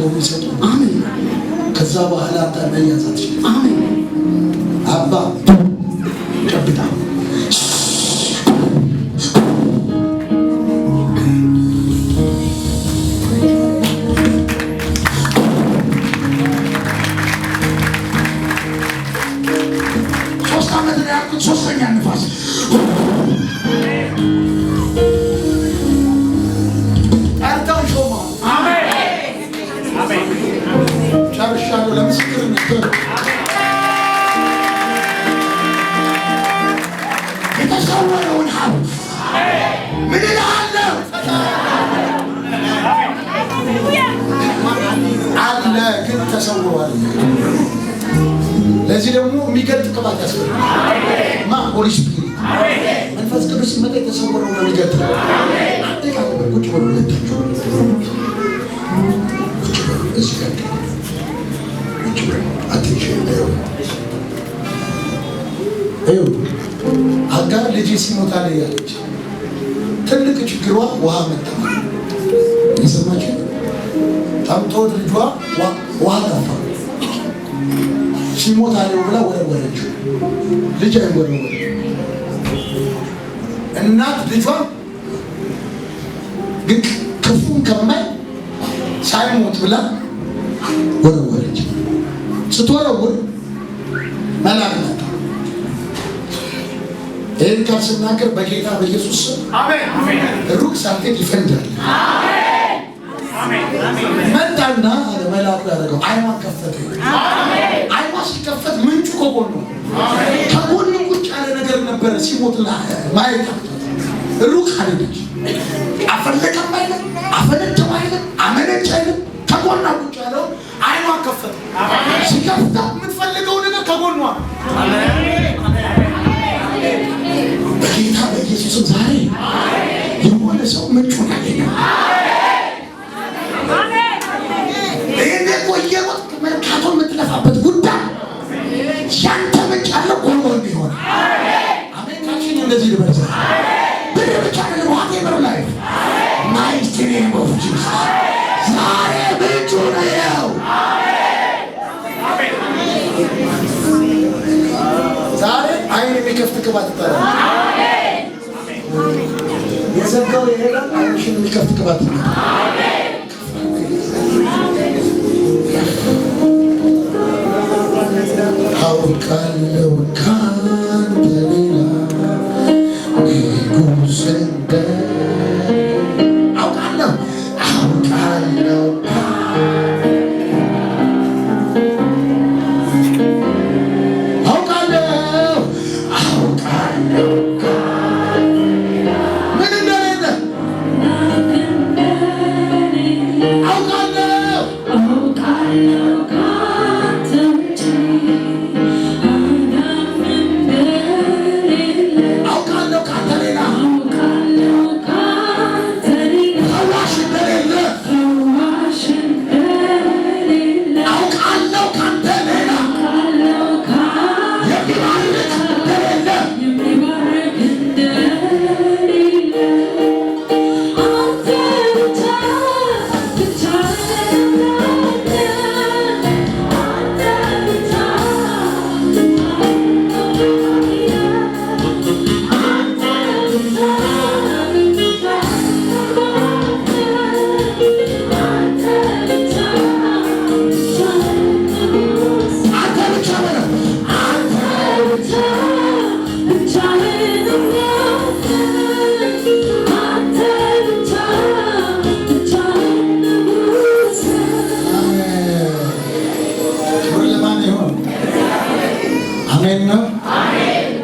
የሚሰጡ አሜን። ከዛ በኋላ አንተ መያዛት አሜን። አባ ቀብታ ሶስተኛ ንፋስ አርታው ሾማ አሜን ጨርሻለሁ። ለምስክርነት የተሰወረውን ሀብት ምን እልሃለሁ አለ ግን ተሰውሯል። ለዚህ ደግሞ የሚገልጥ ቅባት ያስፈልጋል። ሆሊ ስፒሪት መንፈስ ቅዱስ ሲመጣ የተሰወረው ነው የሚገልጥ። ቁጭ በሉ ሁለታችሁ እዚህ ጋር ቁጭ በሉ። አቴንሽን አጋር ልጄ ሲሞታ ላይ ያለች ትልቅ ችግሯ ውሃ መጠማ የሰማችሁ ጠምቶት ልጇ ውሃ ጠፋ። ሲሞት አለው ብላ ወረወረችው። ልጅ አይወረወር እናት ልጇ ግን ክፉን ከማይ ሳይሞት ብላ ወረወረች። ስትወረውር መልአክ መጣ። ይህን ቃል ስናገር በጌታ በኢየሱስ አሜን ሩቅ ሳትሄድ ይፈንዳል። መጣና መልአኩ ያደረገው አይኗን ከፈተ። አይኗ ሲከፈት ምንጩ ከጎኑ ከጎኑ ቁጭ ያለ ነገር ነበረ። ሲሞት ማየት ሩቅ አለች። አፈለቀም አይልም፣ አፈነጨም አይልም፣ አመነጭ አይልም። ከጎኗ ቁጭ ያለው አይኗን ከፈተ። ሲከፍታ የምትፈልገው ነገር ከጎኗ በጌታ በኢየሱስም ዛሬ የሆነ ሰው ምንጩን ያገኛል። ይህን ቆየሮት መርካቶ የምትለፋበት ጉዳይ ያንተ ምንጭ ያለው ጎልጎል ቢሆን አሜሪካችን እንደዚህ ልበዛ ብር ብቻ ለዋቴ ብር ላይ ናይስቲ ኔም ኦፍ ጂሰስ ዛሬ ምንጩ ነው። ዛሬ አይን የሚከፍት ቅባት ይጠራል። የዘጋው የሄዳል አይንሽን የሚከፍት ቅባት ይጠራል። አውቃለሁ ካንተ ሌላ ንጉሥ አውቃለሁ ምን እንደሌለ አሜን ነው።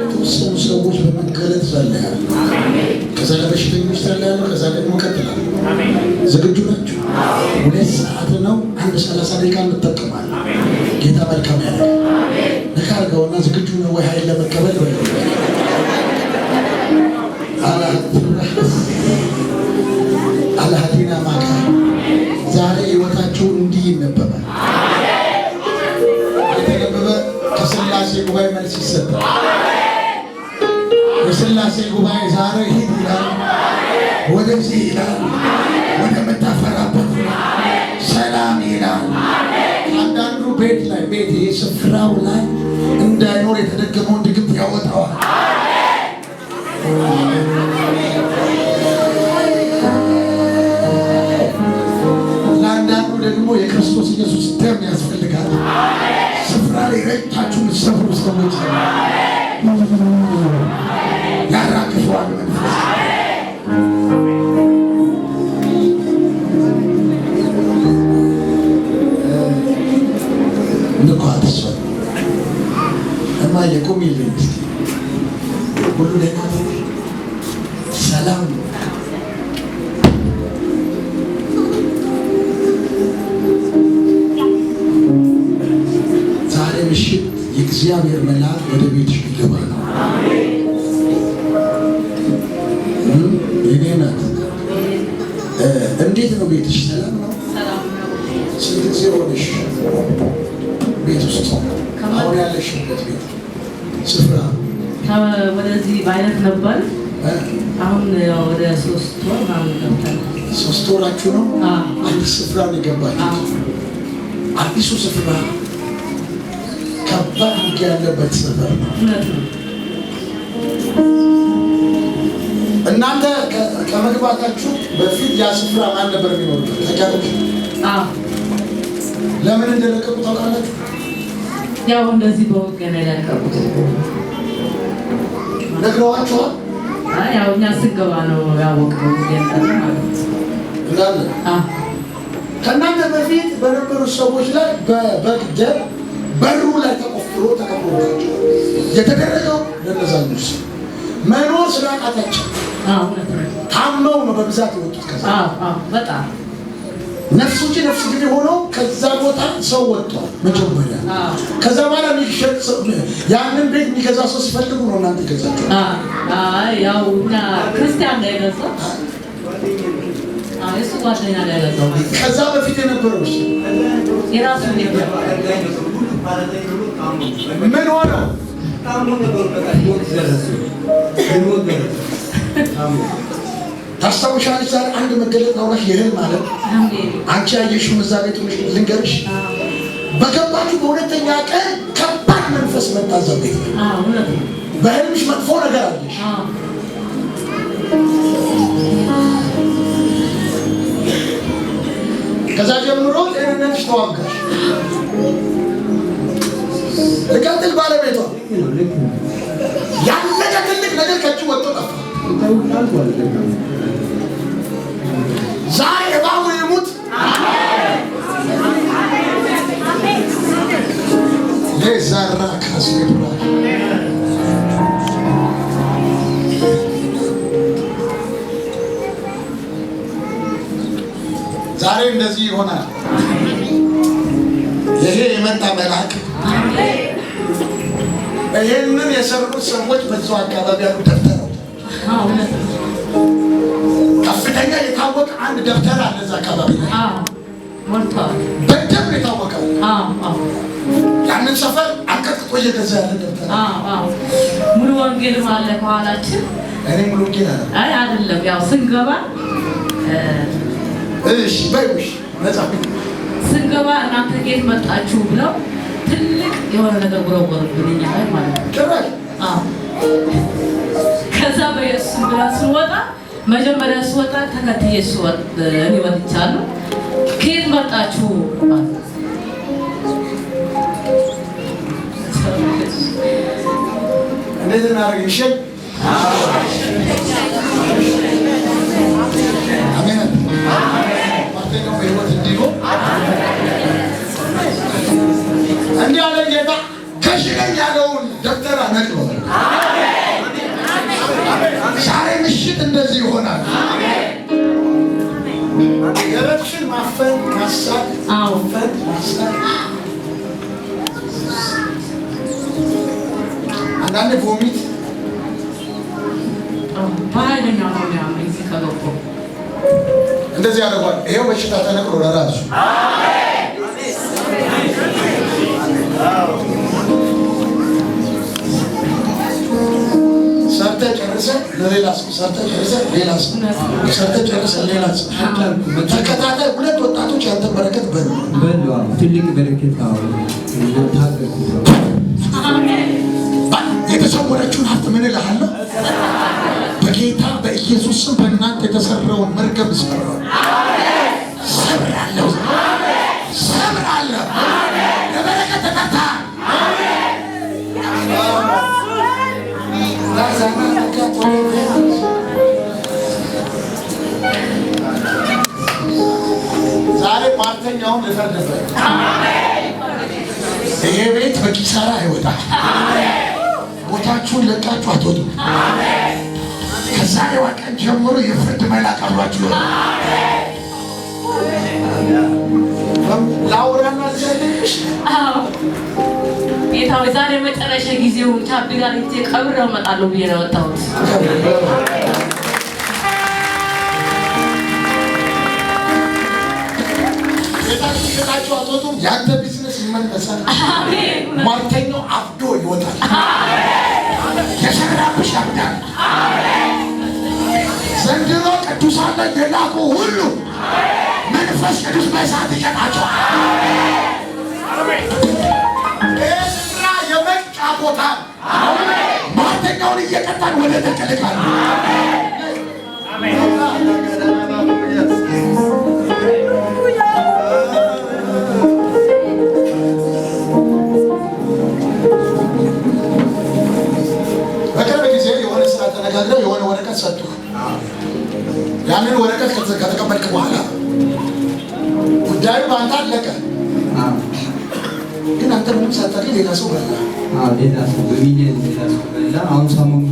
የተወሰኑ ሰዎች በመገለጥ ጸልያለሁ። ከዛ ለበሽተኞች ጸልያለሁ። ከዛ ደግሞ እቀጥላለሁ። ዝግጁ ናቸው? 2 ሰዓት ነው። 1:30 ደቂቃ እንጠቀማለን። ጌታ መልካም ያደርጋል። ነካርገውና ዝግጁ ነው ወይ ኃይል ለመቀበል ወይ አላህዲና ማካ ዛሬ ህይወታችሁ እንዲህ ይነበባል። የተነበበ ከስላሴ ጉባኤ መልስ ይሰጣል። የስላሴ ጉባኤ ዛሬ ሂድ ይላል፣ ወደዚህ ይላል፣ ወደ መታፈራበት ሰላም ይላል። ቤት ላይ ቤት ስፍራው ላይ እንዳይኖር የተደገመውን ድግም ያወጣዋል። ለአንዳንዱ ደግሞ የክርስቶስ ኢየሱስ ደም ያስፈልጋል። ስፍራ ላይ ረግጣችሁ የምትሰፍሩ ሰዎች ያራግፈዋል መንፈስ። ንኳት እሷ እማዬ ቁሚልኝ እስኪ። ሁሉ ደህና ነው? ሰላም ነው? ዛሬ ምሽት የእግዚአብሔር መልአክ ወደ ቤትሽ ሊገባ ነው። የኔ ናት። እንዴት ነው ቤትሽ? ሰላም ነው? ስንት ጊዜ ሆነሽ ቤት ውስጥ? አሁን ያለሽበት ቤት ስፍራ ወደዚህ በአይነት ነበር። አሁን ወደ 3 ወር ምናምን ገብተናል። 3 ወራችሁ ነው? አዲስ ስፍራ ነው የገባችሁት። አዲሱ ስፍራ ከባድ ውጊያ ያለበት ስፍራ ነው። እናንተ ከመግባታችሁ በፊት ያ ስፍራ ማን ነበር የሚኖርበት? ታውቃለች? ለምን እንደለቀቁ ታውቃላችሁ? ያው እንደዚህ በውጊያ ነው የለቀቁት። ነግረዋችኋል? ያው እኛ ስንገባ ነው ያወቅነው ማለት እንዳለ። ከእናንተ በፊት በነበሩ ሰዎች ላይ በግደል በሩ ላይ ተቆፍሮ ተቀብሮላቸው የተደረገው ለነዛኞች መኖር ስላቃታቸው ታመው ነው በብዛት የወጡት። ከዛ በጣም ነፍስ ውጪ ነፍስ ግቢ ሆነው ከዛ ቦታ ሰው ወጥቷል መጀመሪያ። ከዛ በኋላ ያንን ቤት የሚገዛ ሰው ሲፈልጉ ነው እናንተ ገዛችሁ። ያው እና ክርስቲያን ላይ ገዛ እሱ ጓደኛ ላይ ገዛው። ከዛ በፊት የነበረው የራሱ ምን ሆነው ታስታውሻለሽ? ዛሬ አንድ መገለጥ ነው የህልም ማለት አንቺ ያየሽው እዛ ቤት ሆነሽ ልንገርሽ። በገባችሁ በሁለተኛ ቀን ከባድ መንፈስ መጣ እዛ ቤት። በህልምሽ መጥፎ ነገር አለሽ። ከዛ ጀምሮ ጤንነትሽ ተዋጋሽ። ልቀጥል ባለቤቷ ያለቀ ትልቅ ነገር ከእጅ ወጥቶ ጠፋ። ዛሬ እባቡ ይሙት። ለዛራ ካስብራ ዛሬ እንደዚህ ይሆናል። ይሄ የመጣ መልአክ ይሄንን የሰሩት ሰዎች በዛው አካባቢ ያሉ ደብተራው ከፍተኛ የታወቀ አንድ ደብተራ አለ እዛ አካባቢ ላይ ሞልቷል። በደንብ የታወቀ ያንን ሰፈር አንቀጥቅጦ እየገዛ ያለ ደብተራ ሙሉ ወንጌልም አለ ከኋላችን። እኔ ሙሉ ወንጌል አለ አይደለም ያው ስንገባ እሺ በይሽ መጻፍ ስንገባ እናንተ ከየት መጣችሁ ብለው ትልቅ የሆነ ነገር ጉረጉረብን እኛ ላይ ማለት ነው። ጭራሽ ከዛ በኢየሱስ ብላ ስንወጣ መጀመሪያ ስወጣ ተከትዬ እኔ ወጥቻለሁ። ከየት መጣችሁ እንዴት እናደርግ? እሺ አሜን። ማርቴኖ በህይወት እንዲኖር እንዲህ ያለ ጌታ ከሽለኝ ያለውን ደብተራ ነቅሎ ዛሬ ምሽት እንደዚህ ይሆናል። ገበትሽን ማፈን ማሳት ማፈን ማሳት አንዳንድ ቮሚት በኃይለኛው ነው የሚያመኝ ሲከገቡ እንደዚህ ያደርጓል። ይሄው በሽታ ተነቅሎ ለራሱ ሰርተህ ጨርሰህ ለሌላ ሰው ሰርተህ ጨርሰህ ሌላ ሰው ሰርተህ ጨርሰህ ሌላ ሰው ተከታታይ ሁለት ወጣቶች ያንተን በረከት በሉ። ትልቅ በረከት የተሰወረችውን ሀብት ምን እልሃለሁ? በጌታ በኢየሱስ ስም በእናንተ የተሰራውን መርገም ሰብራለሁ፣ ሰብራለሁ፣ ሰብራለሁ። ለበረከት ተጠርተሃል። ዛሬ ሟርተኛውን ልፈርድበት። ይሄ ቤት በኪሳራ አይወጣም። ቦታችሁን ለቃችሁ አትወጡም። ከዛሬዋ ቀን ጀምሮ የፍርድ መልአክ አብሯችሁ ላውራና ልዘልሽ። ጌታ ሆይ ዛሬ መጨረሻ ጊዜው ቻቢ ጋር ሄጄ ቀብሬው እመጣለሁ ብዬ ነው የወጣሁት። ቤታችሁ አትወጡም። ያንተ ቢዝነስ ይመለሳል። ሟርተኛው አብዶ ይወጣል። የሰራብሽ ያብዳል። ዘንድሮ ቅዱሳን ላይ የላኩ ሁሉ መንፈስ ቅዱስ በእሳት ይቀጣቸዋል። ይህ ስፍራ የመቅጫ ቦታ ሟርተኛውን እየቀጣን ወደ ተቀልቃል። በቅርብ ጊዜ የሆነ ስራ ተነጋግረው የሆነ ወረቀት ሰጡ። ያንን ወረቀት ከተቀበልክ በኋላ ጉዳዩ በአንተ አለቀ። ግን አንተ ምንም ሳታውቅ ሌላ ሰው በላ። ሌላ ሰው በሚሊዮን ሌላ ሰው በላ። አሁን ሰሞኑን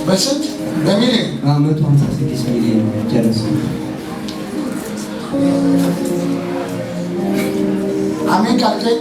በስንት? በሚሊዮን 156 ሚሊዮን ጨረሰ። አሜን ካልከኝ